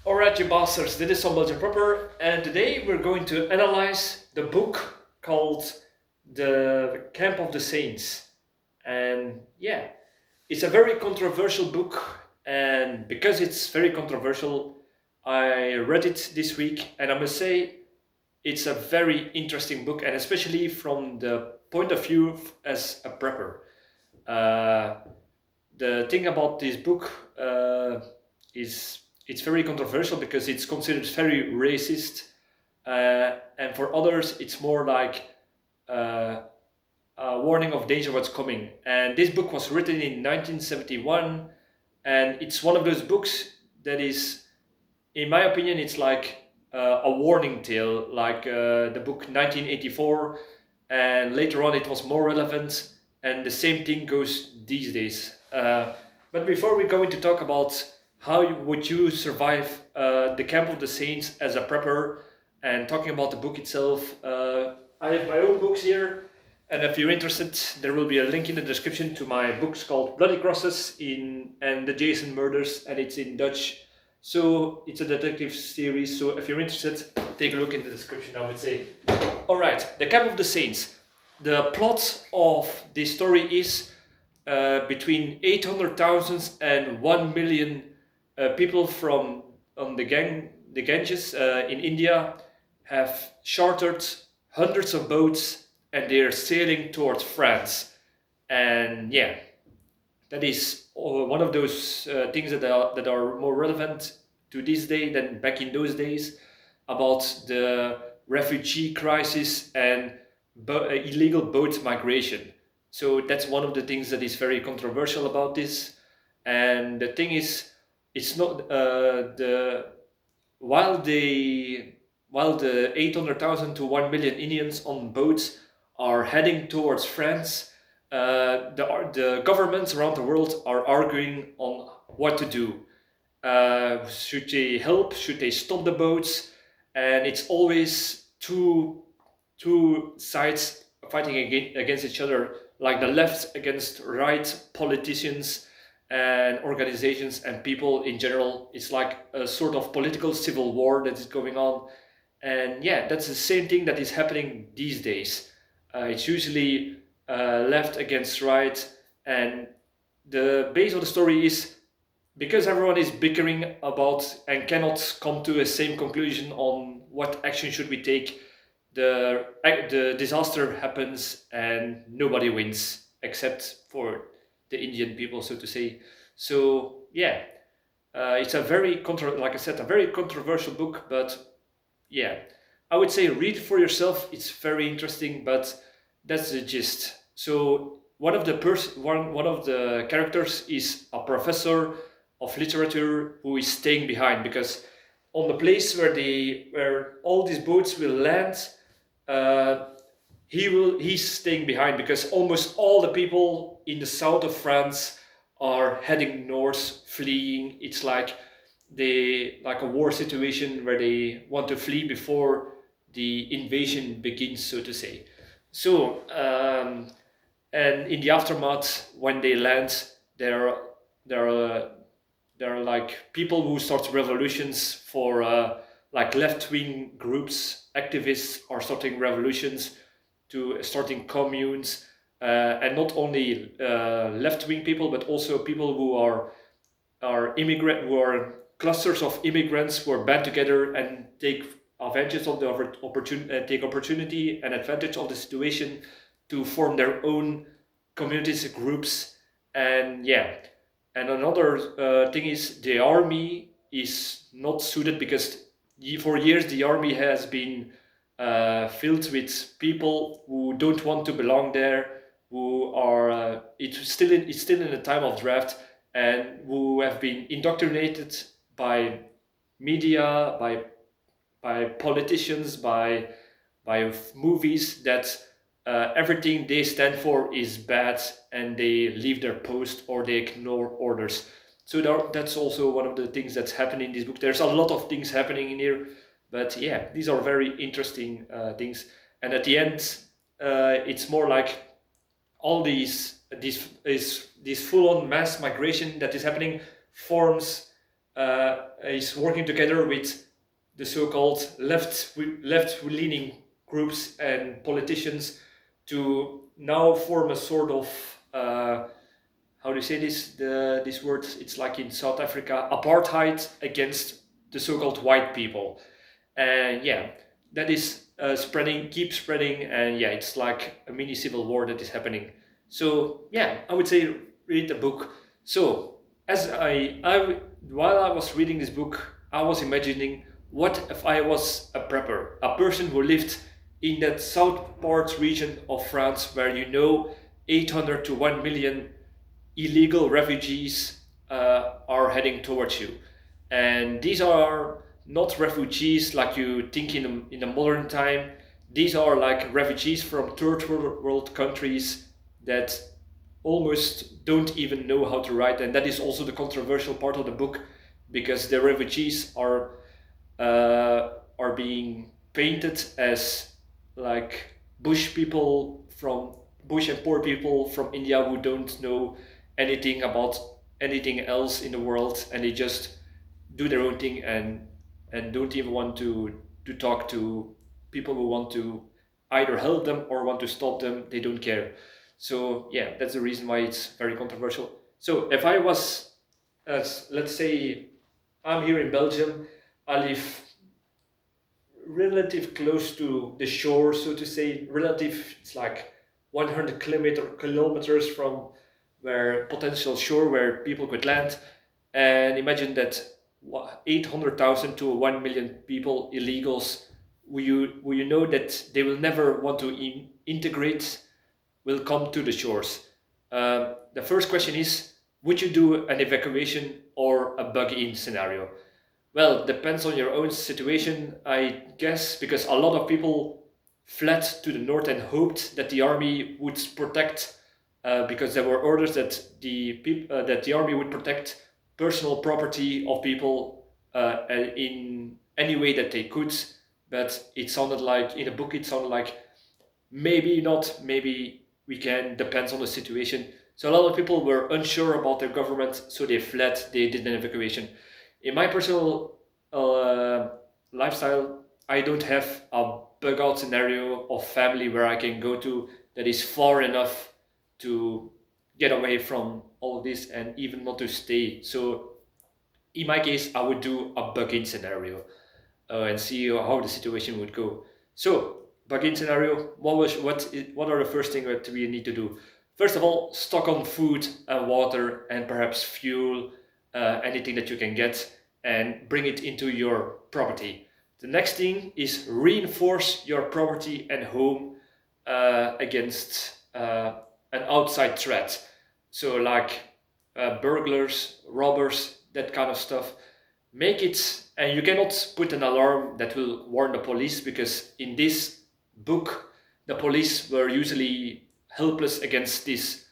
Alright, you bastards, this is Some-Belgian-prepper, and today we're going to analyze the book called The Camp of the Saints. And yeah, it's a very controversial book, and because it's very controversial, I read it this week, and I must say it's a very interesting book, and especially from the point of view as a prepper. Uh, the thing about this book is it's very controversial because it's considered very racist, and for others it's more like uh, a warning of danger what's coming. And this book was written in 1971, and it's one of those books that is, in my opinion, it's like a warning tale, like the book 1984, and later on it was more relevant, and the same thing goes these days. But before we go into talk about would you survive the Camp of the Saints as a prepper, and talking about the book itself, I have my own books here, and if you're interested, there will be a link in the description to my books called Bloody Crosses and the Jason Murders, and it's in Dutch. So it's a detective series. So if you're interested, take a look in the description, I would say. All right, the Camp of the Saints. The plot of this story is between 800,000 and 1 million people from on the Ganges in India have chartered hundreds of boats and they're sailing towards France. And yeah, that is one of those things that are more relevant to this day than back in those days, about the refugee crisis and illegal boat migration. So that's one of the things that is very controversial about this. And the thing is, it's not the while the 800,000 to 1 million Indians on boats are heading towards France, the governments around the world are arguing on what to do. Should they help? Should they stop the boats? And it's always two sides fighting against each other, like the left against right, politicians and organizations and people in general. It's like a sort of political civil war that is going on. And yeah, that's the same thing that is happening these days. It's usually left against right, and the base of the story is because everyone is bickering about and cannot come to a same conclusion on what action should we take. The disaster happens and nobody wins except for the Indian people, so to say. So yeah, it's a like I said, a very controversial book, but yeah, I would say read for yourself. It's very interesting, but that's the gist. So one of the characters is a professor of literature who is staying behind, because on the place where all these boats will land, uh, he's staying behind because almost all the people in the south of France are heading north, fleeing. It's like a war situation where they want to flee before the invasion begins, so to say. So and in the aftermath, when they land, there there are there are like people who start revolutions for like left-wing groups. Activists are starting revolutions to starting communes, and not only left-wing people, but also people who are clusters of immigrants who are band together and take advantage of the opportunity and advantage of the situation to form their own communities, groups. And yeah, and another thing is the army is not suited because for years the army has been filled with people who don't want to belong there, who are it's still in the time of draft, and who have been indoctrinated by media, by politicians, by movies that everything they stand for is bad, and they leave their post or they ignore orders. So that's also one of the things that's happening in this book. There's a lot of things happening in here, but yeah, these are very interesting things. And at the end, it's more like all this full-on mass migration that is happening forms is working together with the so-called left-leaning groups and politicians to now form a sort of how do you say this word? It's like in South Africa, apartheid against the so-called white people, and yeah, that is keeps spreading, and yeah, it's like a mini civil war that is happening. So yeah, I would say read the book. So as I while I was reading this book, I was imagining what if I was a prepper, a person who lived in that south part region of France where 800 to 1 million illegal refugees are heading towards you. And these are not refugees like you think in the modern time. These are like refugees from third world countries that almost don't even know how to write. And that is also the controversial part of the book, because the refugees are being painted as like bush and poor people from India who don't know anything about anything else in the world, and they just do their own thing and don't even want to talk to people who want to either help them or want to stop them. They don't care. So yeah, that's the reason why it's very controversial. So if I was, as let's say, I'm here in Belgium, I live relative close to the shore, so to say. Relative, it's like 100 kilometers from where potential shore where people could land. And imagine that 800,000 to 1 million people, illegals, will you know that they will never want to integrate, will come to the shores. The first question is, would you do an evacuation or a bug-in scenario? Well, depends on your own situation, I guess, because a lot of people fled to the north and hoped that the army would protect, because there were orders that the army would protect personal property of people in any way that they could. But it sounded like in the book, it sounded like maybe not, maybe we can. Depends on the situation. So a lot of people were unsure about their government, so they fled. They did an evacuation. In my personal lifestyle, I don't have a bug out scenario of family where I can go to that is far enough to get away from all of this and even not to stay. So in my case, I would do a bug-in scenario and see how the situation would go. So bug-in scenario, what are the first things that we need to do? First of all, stock on food and water and perhaps fuel, anything that you can get, and bring it into your property. The next thing is reinforce your property and home against an outside threat. So like burglars, robbers, that kind of stuff. Make it, and you cannot put an alarm that will warn the police, because in this book, the police were usually helpless against this.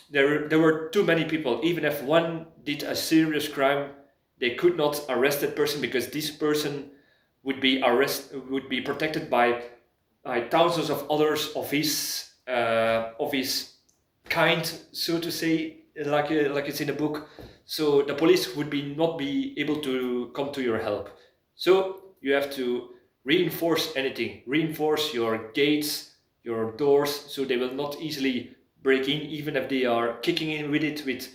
There were too many people. Even if one did a serious crime, they could not arrest that person, because this person would be protected by thousands of others of his kind, so to say, like it's in the book. So the police would not be able to come to your help. So you have to reinforce your gates, your doors, so they will not easily break in, even if they are kicking in with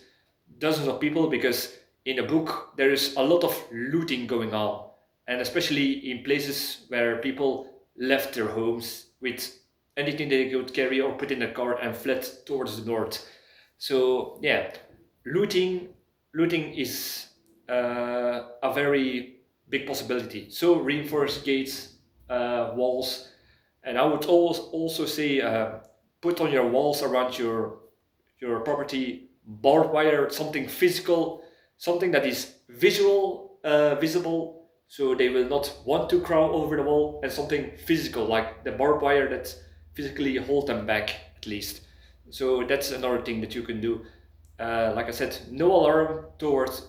dozens of people, because in the book there is a lot of looting going on, and especially in places where people left their homes with anything they could carry or put in a car and fled towards the north. So yeah, looting is a very big possibility. So reinforce gates, walls, and I would also say put on your walls around your property barbed wire, something physical, something that is visible, so they will not want to crawl over the wall, and something physical like the barbed wire that physically hold them back at least. So that's another thing that you can do. Like I said, no alarm towards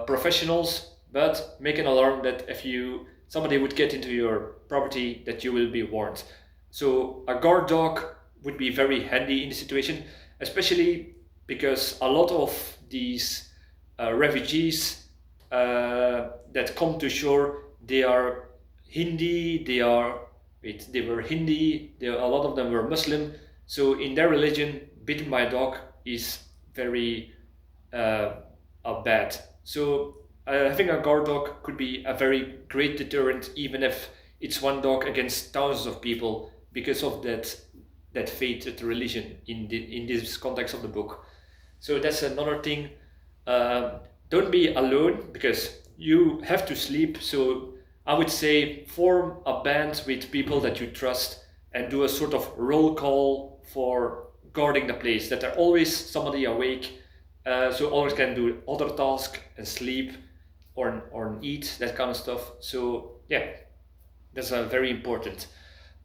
professionals, but make an alarm that if somebody would get into your property, that you will be warned. So a guard dog would be very handy in the situation, especially because a lot of these refugees that come to shore, they are Hindi, they were Hindi, a lot of them were Muslim. So in their religion, beating by a dog is very bad. So having a guard dog could be a very great deterrent, even if it's one dog against thousands of people, because of that faith, religion in this context of the book. So that's another thing. Don't be alone, because you have to sleep. So I would say form a band with people that you trust and do a sort of roll call for guarding the place, that there always somebody awake, so always can do other tasks and sleep or eat, that kind of stuff. So yeah, that's very important.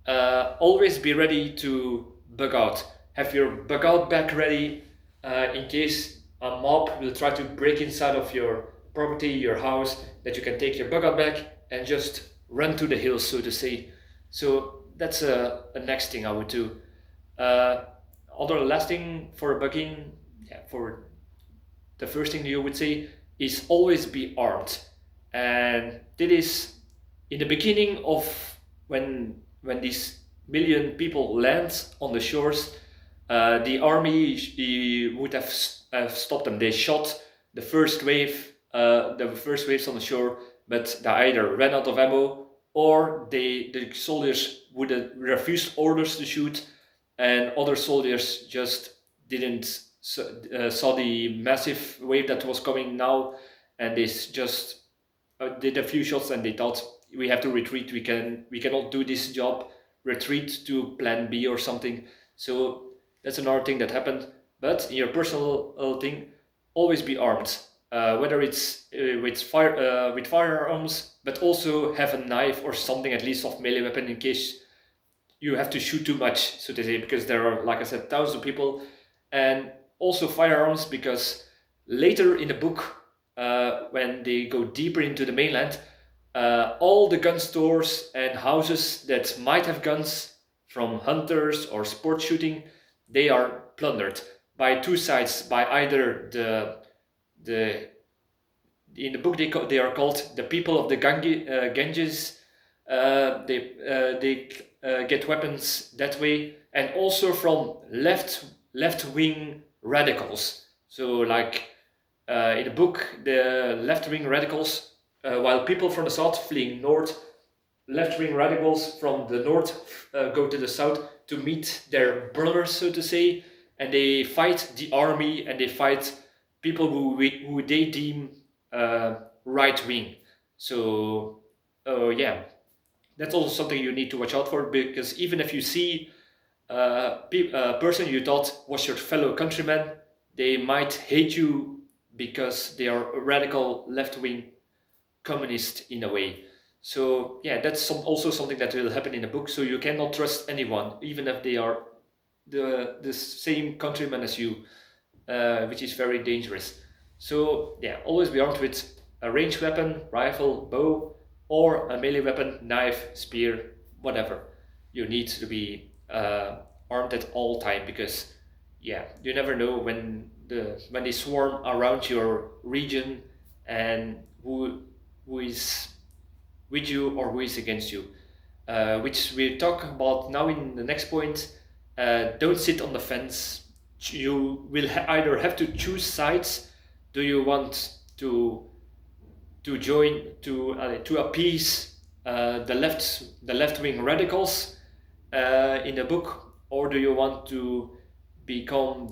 Always be ready to bug out. Have your bug out bag ready in case a mob will try to break inside of your property, your house, that you can take your bug out bag and just run to the hills, so to say. So that's a next thing I would do. Other last thing for bugging, for the first thing you would say is always be armed. And that is in the beginning of when these million people land on the shores, the army would have stopped them. They shot the first waves on the shore, but they either ran out of ammo, or the soldiers would have refused orders to shoot, and other soldiers just didn't saw the massive wave that was coming now, and they just did a few shots, and they thought, we have to retreat, we cannot do this job, retreat to plan B or something. So that's another thing that happened. But in your personal thing, always be armed, whether it's with firearms, but also have a knife or something, at least of melee weapon, in case you have to shoot too much, so to say, because there are, like I said, thousands of people. And also firearms, because later in the book, when they go deeper into the mainland, all the gun stores and houses that might have guns from hunters or sport shooting, they are plundered by two sides, by either the in the book they are called the people of the Ganges. They get weapons that way, and also from left-wing radicals. So like in the book, the left-wing radicals, while people from the south fleeing north, left-wing radicals from the north go to the south to meet their brothers, so to say, and they fight the army, and they fight people who they deem right-wing. So yeah, that's also something you need to watch out for, because even if you see a person you thought was your fellow countryman, they might hate you because they are a radical left-wing communist in a way. So yeah, that's also something that will happen in the book. So you cannot trust anyone, even if they are the same countryman as you, which is very dangerous. So yeah, always be armed with a ranged weapon, rifle, bow, or a melee weapon, knife, spear, whatever. You need to be armed at all time, because yeah, you never know when they swarm around your region, and who is with you or who is against you, which we'll talk about now in the next point. Don't sit on the fence. You will either have to choose sides. Do you want to join to appease the left-wing radicals in the book, or do you want to become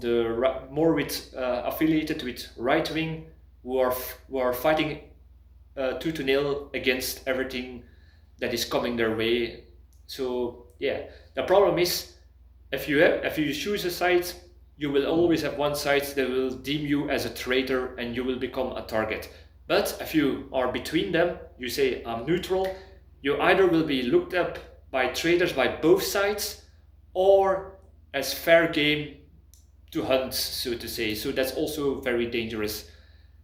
more affiliated with right-wing, who are fighting tooth and nail against everything that is coming their way? So yeah, the problem is, if you choose a side, you will always have one side that will deem you as a traitor, and you will become a target. But if you are between them, you say, I'm neutral, you either will be looked up by traitors by both sides, or as fair game to hunt, so to say. So that's also very dangerous.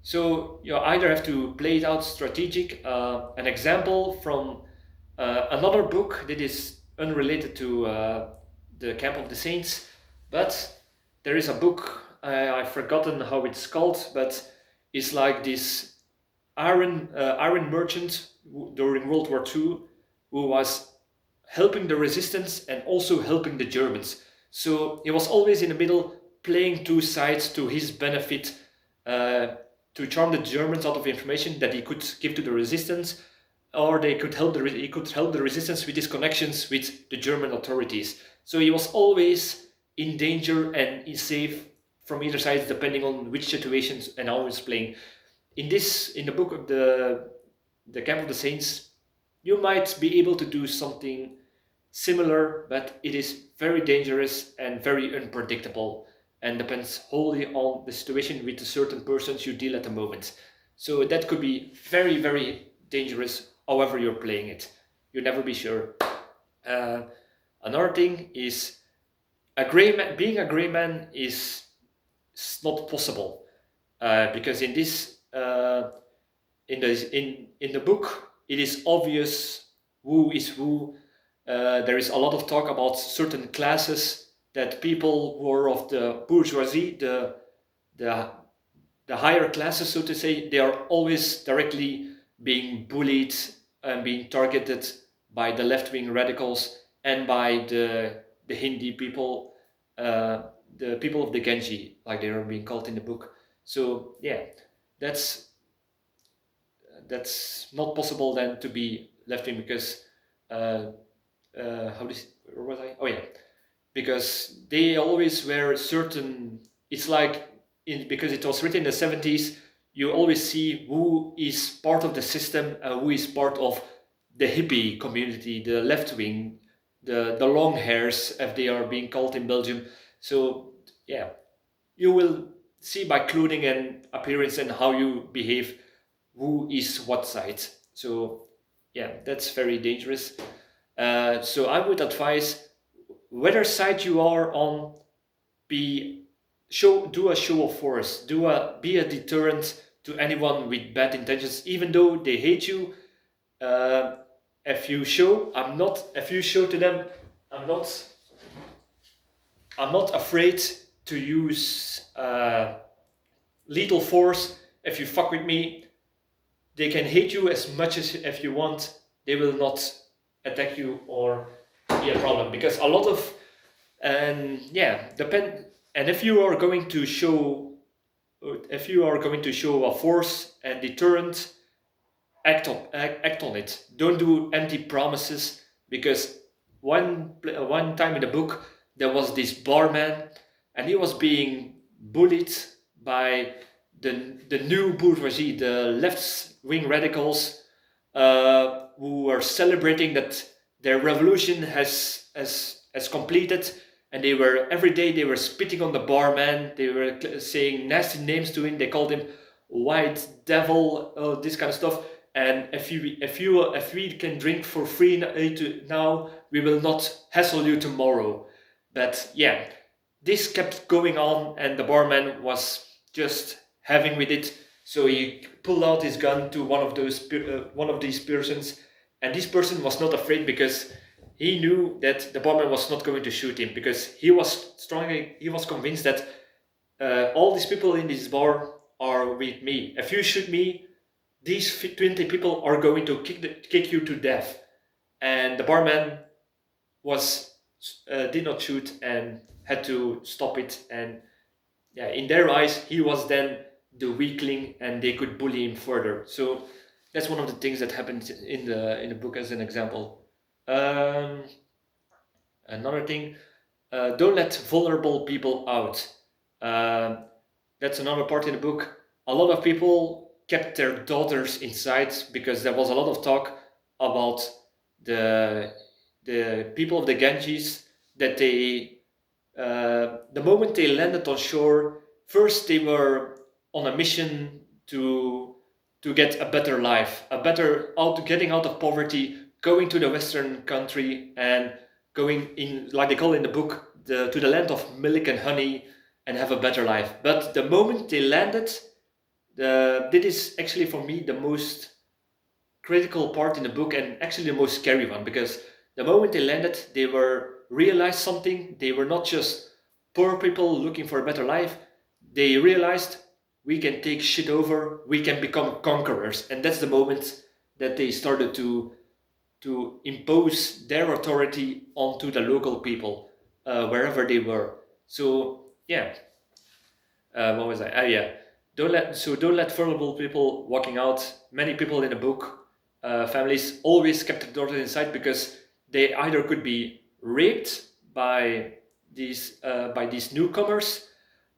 So you either have to play it out strategic. An example from another book that is unrelated to the Camp of the Saints, but there is a book, I've forgotten how it's called, but it's like this iron merchant during World War II who was helping the resistance and also helping the Germans. So he was always in the middle, playing two sides to his benefit, to charm the Germans out of information that he could give to the resistance, or he could help the resistance with his connections with the German authorities. So he was always in danger and is safe from either side, depending on which situations and how he was playing. In the book of the Camp of the Saints, you might be able to do something similar, but it is very dangerous and very unpredictable and depends wholly on the situation with the certain persons you deal at the moment. So that could be very, very dangerous however you're playing it. You'll never be sure. Another thing is being a gray man is not possible because in the book it is obvious who is who. There is a lot of talk about certain classes, that people who are of the bourgeoisie, the higher classes, so to say, they are always directly being bullied and being targeted by the left-wing radicals and by the Hindi people, the people of the Genji, like they are being called in the book. So yeah, that's not possible then to be left-wing because where was I? Oh yeah, because they always wear certain. It's like because it was written in the 70s. You always see who is part of the system and who is part of the hippie community, the left wing, the long hairs, as they are being called in Belgium. So yeah, you will see by clothing and appearance and how you behave who is what side. So yeah, that's very dangerous. So I would advise, whether side you are on, do a show of force, be a deterrent to anyone with bad intentions, even though they hate you. If you show to them, I'm not afraid to use lethal force. If you fuck with me, they can hate you as much as if you want. They will not attack you or be a problem, because a lot of and if you are going to show a force and deterrent, act on it. Don't do empty promises, because one time in the book there was this barman and he was being bullied by the new bourgeoisie, the left-wing radicals, who are celebrating that their revolution has completed, and every day they were spitting on the barman. They were saying nasty names to him. They called him white devil, this kind of stuff. And if we can drink for free now, we will not hassle you tomorrow. But yeah, this kept going on, and the barman was just having with it. So he pulled out his gun to one of these persons, and this person was not afraid, because he knew that the barman was not going to shoot him, because he was convinced that all these people in this bar are with me. If you shoot me, these 20 people are going to kick you to death. And the barman did not shoot and had to stop it. And yeah, in their eyes, he was then the weakling, and they could bully him further. So that's one of the things that happened in the book, as an example. Another thing, don't let vulnerable people out. That's another part in the book. A lot of people kept their daughters inside, because there was a lot of talk about the people of the Ganges, that the moment they landed on shore, first they were on a mission to get a better life, getting out of poverty, going to the Western country and going in, like they call in the book, to the land of milk and honey, and have a better life. But the moment they landed, that is actually for me the most critical part in the book, and actually the most scary one, because the moment they landed, they realized something. They were not just poor people looking for a better life. They realized we can take shit over, we can become conquerors. And that's the moment that they started to impose their authority onto the local people, wherever they were. So yeah, what was I? Yeah, don't let vulnerable people walking out. Many people in the book, families always kept their daughters inside because they either could be raped by these newcomers,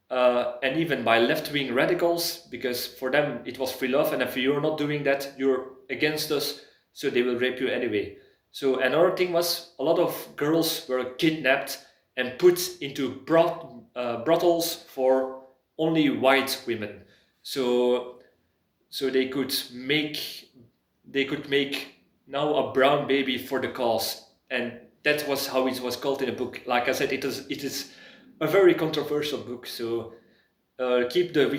and even by left-wing radicals, because for them it was free love, and if you're not doing that, you're against us, so they will rape you anyway. So another thing was a lot of girls were kidnapped and put into brothels for only white women. So they could make now a brown baby for the cause, and that was how it was called in the book. Like I said, it is a very controversial book. So keep the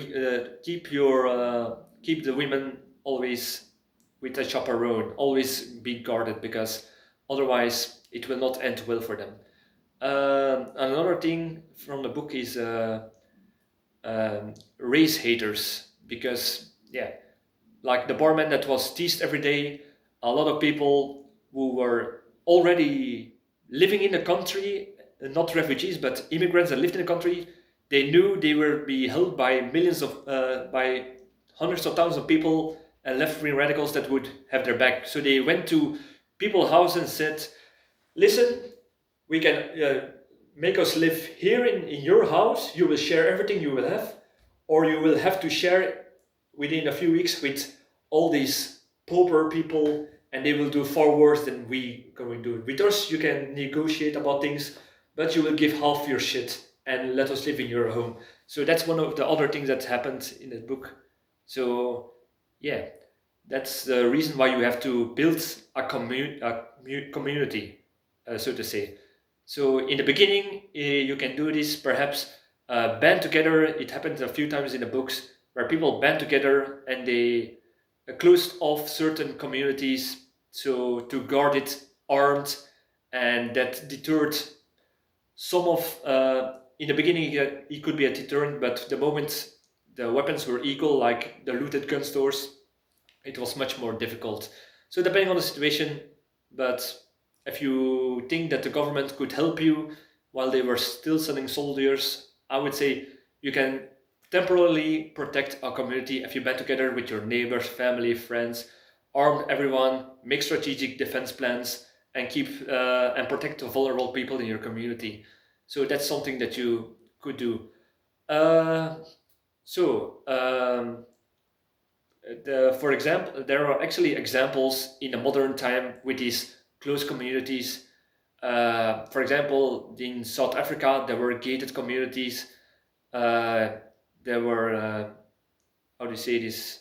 women always with a chaperone, always be guarded, because otherwise it will not end well for them. Another thing from the book is race haters, because yeah, like the barman that was teased every day, a lot of people who were already living in the country, not refugees but immigrants that lived in the country, they knew they were be held by by hundreds of thousands of people and left-wing radicals that would have their back. So they went to people's houses and said, listen, we can make us live here in your house, you will share everything you will have, or you will have to share within a few weeks with all these pauper people, and they will do far worse than we going to do. With us, you can negotiate about things, but you will give half your shit and let us live in your home. So that's one of the other things that happened in the book. So yeah, that's the reason why you have to build a community, so to say. So in the beginning, you can do this perhaps band together. It happens a few times in the books where people band together and they closed off certain communities so to guard it armed, and that deterred some of. In the beginning, it could be a deterrent, but the moment the weapons were equal, like the looted gun stores, it was much more difficult. So depending on the situation, but if you think that the government could help you while they were still sending soldiers, I would say you can temporarily protect a community if you band together with your neighbors, family, friends, arm everyone, make strategic defense plans, and keep and protect the vulnerable people in your community. So that's something that you could do. Uh, so for example, there are actually examples in the modern time with these close communities. For example, in South Africa, there were gated communities. There were, how do you say this?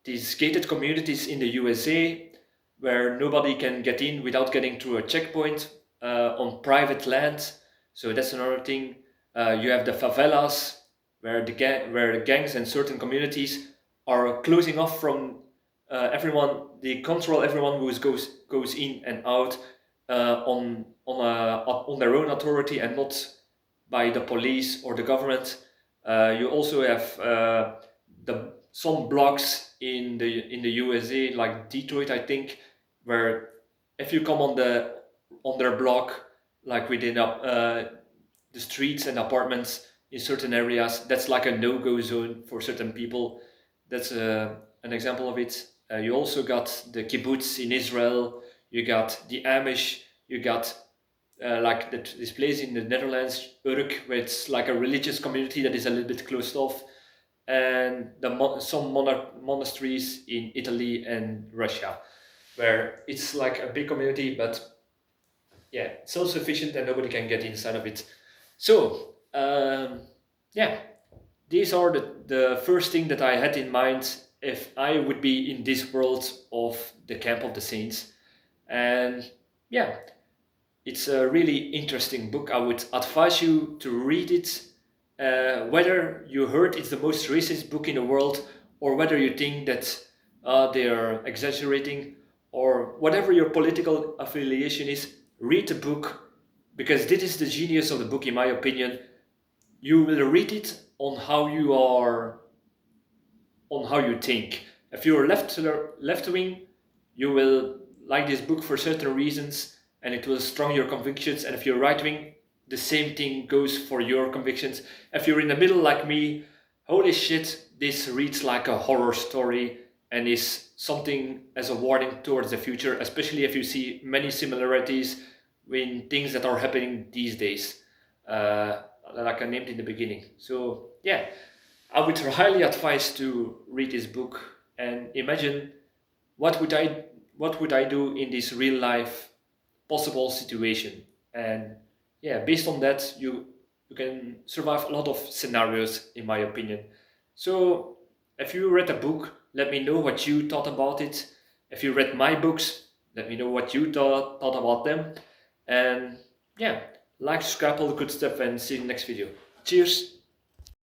These gated communities in the USA where nobody can get in without getting through a checkpoint on private land. So that's another thing. You have the favelas where the gangs and certain communities are closing off from everyone. They control everyone who goes in and out on their own authority and not by the police or the government. You also have some blocks in the USA, like Detroit, I think, where if you come on their block, like within the streets and apartments in certain areas, that's like a no-go zone for certain people. That's an example of it. You also got the kibbutz in Israel. You got the Amish. You got like this place in the Netherlands, Urk, where it's like a religious community that is a little bit closed off, and some monasteries in Italy and Russia, where it's like a big community, but yeah, self-sufficient and nobody can get inside of it. So yeah, these are the first thing that I had in mind if I would be in this world of the Camp of the Saints. And yeah, it's a really interesting book. I would advise you to read it, whether you heard it's the most racist book in the world, or whether you think that they are exaggerating, or whatever your political affiliation is, read the book, because this is the genius of the book, in my opinion. You will read it on how you are on how you think. If you're left wing, you will like this book for certain reasons, and it will strong your convictions. And if you're right wing, the same thing goes for your convictions. If you're in the middle like me, holy shit, this reads like a horror story and is something as a warning towards the future, especially if you see many similarities in things that are happening these days, like I named in the beginning. So yeah, I would highly advise to read this book and imagine what would I do in this real life possible situation. And yeah, based on that, you can survive a lot of scenarios, in my opinion. So if you read a book, let me know what you thought about it. If you read my books, let me know what you thought about them. And yeah, like, subscribe, all the good stuff, and see you in the next video. Cheers!